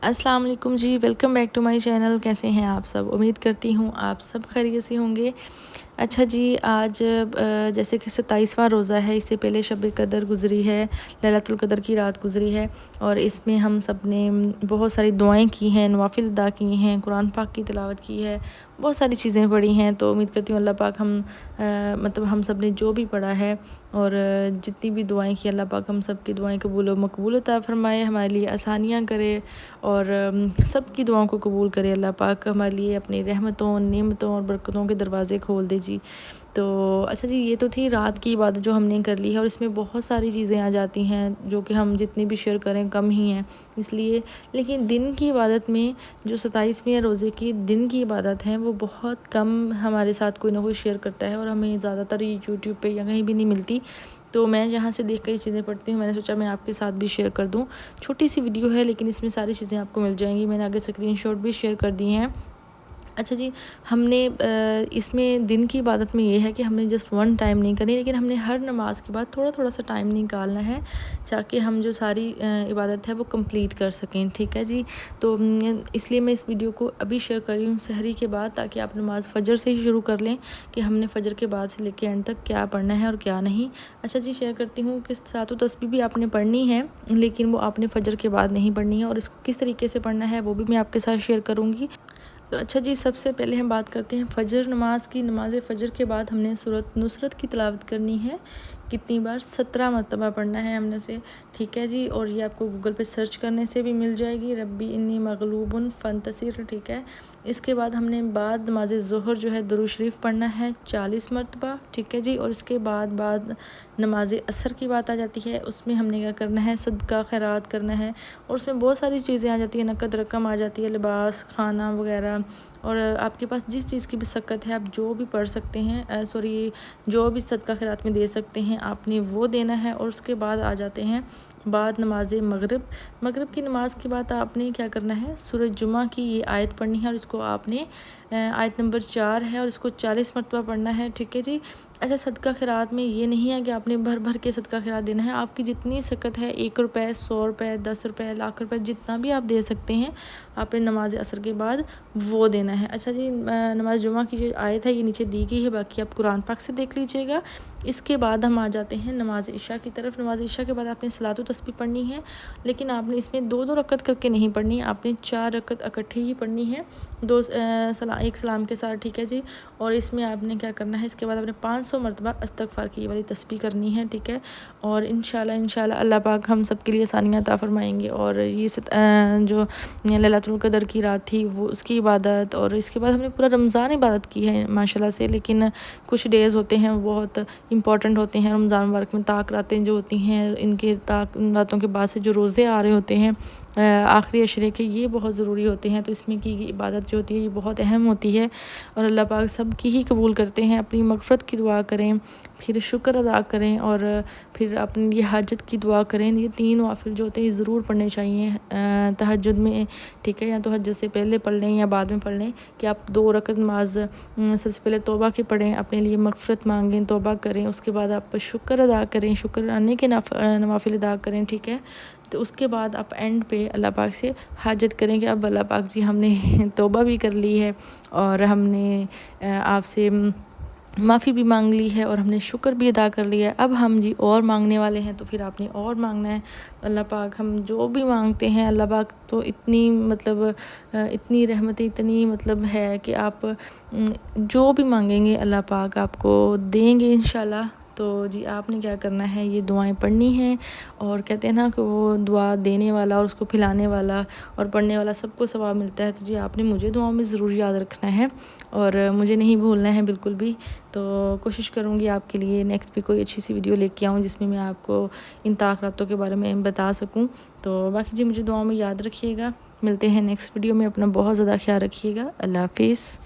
السلام علیکم جی، welcome back to my channel. کیسے ہیں آپ سب؟ امید کرتی ہوں آپ سب خیریت سے ہوں گے۔ اچھا جی، آج جیسے کہ 27واں روزہ ہے، اس سے پہلے شب قدر گزری ہے، لیلۃ القدر کی رات گزری ہے، اور اس میں ہم سب نے بہت ساری دعائیں کی ہیں، نوافل ادا کی ہیں، قرآن پاک کی تلاوت کی ہے، بہت ساری چیزیں پڑھی ہیں۔ تو امید کرتی ہوں اللہ پاک ہم سب نے جو بھی پڑھا ہے اور جتنی بھی دعائیں کی، اللہ پاک ہم سب کی دعائیں قبول و مقبول عطا فرمائے، ہمارے لیے آسانیاں کرے اور سب کی دعاؤں کو قبول کرے۔ اللہ پاک ہمارے لیے اپنی رحمتوں، نعمتوں اور برکتوں کے دروازے کھول دے جی۔ تو اچھا جی، یہ تو تھی رات کی عبادت جو ہم نے کر لی ہے، اور اس میں بہت ساری چیزیں آ جاتی ہیں جو کہ ہم جتنی بھی شیئر کریں کم ہی ہیں اس لیے۔ لیکن دن کی عبادت میں جو 27ویں روزے کی دن کی عبادت ہے، وہ بہت کم ہمارے ساتھ کوئی نہ کوئی شیئر کرتا ہے، اور ہمیں زیادہ تر یہ یوٹیوب پہ یا کہیں بھی نہیں ملتی۔ تو میں جہاں سے دیکھ کر یہ چیزیں پڑھتی ہوں، میں نے سوچا میں آپ کے ساتھ بھی شیئر کر دوں۔ چھوٹی سی ویڈیو ہے لیکن اس میں ساری چیزیں آپ کو مل جائیں گی۔ میں نے آگے اسکرین شاٹ بھی شیئر کر دی ہیں۔ اچھا جی، ہم نے اس میں دن کی عبادت میں یہ ہے کہ ہم نے جسٹ ون ٹائم نہیں کرنی، لیکن ہم نے ہر نماز کے بعد تھوڑا تھوڑا سا ٹائم نکالنا ہے تاکہ ہم جو ساری عبادت ہے وہ کمپلیٹ کر سکیں، ٹھیک ہے جی۔ تو اس لیے میں اس ویڈیو کو ابھی شیئر کر رہی ہوں سحری کے بعد، تاکہ آپ نماز فجر سے ہی شروع کر لیں کہ ہم نے فجر کے بعد سے لے کے اینڈ تک کیا پڑھنا ہے اور کیا نہیں۔ اچھا جی، شیئر کرتی ہوں کہ صلاۃ و تسبیح بھی آپ نے پڑھنی ہے، لیکن وہ آپ نے فجر کے بعد نہیں پڑھنی ہے، اور اس کو کس طریقے سے پڑھنا ہے وہ بھی میں آپ کے ساتھ شیئر کروں گی۔ تو اچھا جی، سب سے پہلے ہم بات کرتے ہیں فجر نماز کی۔ نماز فجر کے بعد ہم نے سورۃ نصرت کی تلاوت کرنی ہے۔ کتنی بار؟ 17 مرتبہ پڑھنا ہے ہم نے اسے، ٹھیک ہے جی۔ اور یہ آپ کو گوگل پہ سرچ کرنے سے بھی مل جائے گی، ربی انی مغلوب فانتصر، ٹھیک ہے۔ اس کے بعد ہم نے بعد نماز ظہر جو ہے درود شریف پڑھنا ہے 40 مرتبہ، ٹھیک ہے جی۔ اور اس کے بعد نماز عصر کی بات آ جاتی ہے، اس میں ہم نے کیا کرنا ہے؟ صدقہ خیرات کرنا ہے، اور اس میں بہت ساری چیزیں آ جاتی ہیں، نقد رقم آ جاتی ہے، لباس، کھانا وغیرہ، اور آپ کے پاس جس چیز کی بھی سکت ہے آپ جو بھی پڑھ سکتے ہیں، جو بھی صدقہ خیرات میں دے سکتے ہیں آپ نے وہ دینا ہے۔ اور اس کے بعد آ جاتے ہیں بعد نماز مغرب کی نماز کے بعد آپ نے کیا کرنا ہے؟ سورۃ جمعہ کی یہ آیت پڑھنی ہے، اور اس کو آپ نے آیت نمبر 4 ہے، اور اس کو 40 مرتبہ پڑھنا ہے، ٹھیک ہے جی۔ اچھا، صدقہ خیرات میں یہ نہیں ہے کہ آپ نے بھر کے صدقہ خیرات دینا ہے، آپ کی جتنی سکت ہے، 1 روپے، 100 روپے، 10 روپے، لاکھ روپے، جتنا بھی آپ دے سکتے ہیں آپ نے نماز عصر کے بعد وہ دینا ہے۔ اچھا جی، نماز جمعہ کی جو آیت ہے یہ نیچے دی گئی ہے، باقی آپ قرآن پاک سے دیکھ لیجئے گا۔ اس کے بعد ہم آ جاتے ہیں نماز عشاء کی طرف۔ نماز عشاء کے بعد آپ نے صلاۃ و تسبیح پڑھنی ہے، لیکن آپ نے اس میں 2 رکعت کر کے نہیں پڑھنی، آپ نے 4 رکعت اکٹھے ہی پڑھنی ہے، ایک سلام کے ساتھ، ٹھیک ہے جی۔ اور اس میں آپ نے کیا کرنا ہے؟ اس کے بعد آپ نے 500 مرتبہ استغفار کی والی تسبیح کرنی ہے، ٹھیک ہے۔ اور انشاءاللہ اللہ پاک ہم سب کے لیے آسانیاں عطا فرمائیں گے، اور یہ جو لیلۃ القدر کی رات تھی وہ اس کی عبادت، اور اس کے بعد ہم نے پورا رمضان عبادت کی ہے ماشاءاللہ سے۔ لیکن کچھ ڈیز ہوتے ہیں وہ بہت امپورٹنٹ ہوتے ہیں رمضان مبارک میں، طاق راتیں جو ہوتی ہیں، ان راتوں کے بعد سے جو روزے آ رہے ہوتے ہیں آخری عشرے کے، یہ بہت ضروری ہوتے ہیں۔ تو اس میں کی عبادت جو ہوتی ہے یہ بہت اہم ہوتی ہے، اور اللہ پاک سب کی ہی قبول کرتے ہیں۔ اپنی مغفرت کی دعا کریں، پھر شکر ادا کریں، اور پھر اپنے لیے حاجت کی دعا کریں۔ یہ 3 نوافل جو ہوتے ہیں یہ ضرور پڑھنے چاہیے تہجد میں، ٹھیک ہے، یا تہجد سے پہلے پڑھ لیں یا بعد میں پڑھ لیں، کہ آپ 2 رکعت نماز سب سے پہلے توبہ کی پڑھیں، اپنے لیے مغفرت مانگیں، توبہ کریں، اس کے بعد آپ شکر ادا کریں، شکر آنے کے نوافل ادا کریں، ٹھیک ہے۔ تو اس کے بعد آپ اینڈ پہ اللہ پاک سے حاجت کریں کہ اب اللہ پاک جی ہم نے توبہ بھی کر لی ہے، اور ہم نے آپ سے معافی بھی مانگ لی ہے، اور ہم نے شکر بھی ادا کر لیا ہے، اب ہم جی اور مانگنے والے ہیں۔ تو پھر آپ نے اور مانگنا ہے۔ اللہ پاک ہم جو بھی مانگتے ہیں، اللہ پاک تو اتنی رحمتیں اتنی ہے کہ آپ جو بھی مانگیں گے اللہ پاک آپ کو دیں گے انشاءاللہ۔ تو جی آپ نے کیا کرنا ہے؟ یہ دعائیں پڑھنی ہیں، اور کہتے ہیں نا کہ وہ دعا دینے والا اور اس کو پھلانے والا اور پڑھنے والا سب کو ثواب ملتا ہے۔ تو جی آپ نے مجھے دعاؤں میں ضرور یاد رکھنا ہے، اور مجھے نہیں بھولنا ہے بالکل بھی۔ تو کوشش کروں گی آپ کے لیے نیکسٹ بھی کوئی اچھی سی ویڈیو لے کے آؤں جس میں میں آپ کو ان طاق راتوں کے بارے میں بتا سکوں۔ تو باقی جی مجھے دعاؤں میں یاد رکھیے گا۔ ملتے ہیں نیکسٹ ویڈیو میں، اپنا بہت زیادہ خیال رکھیے گا۔ اللہ حافظ۔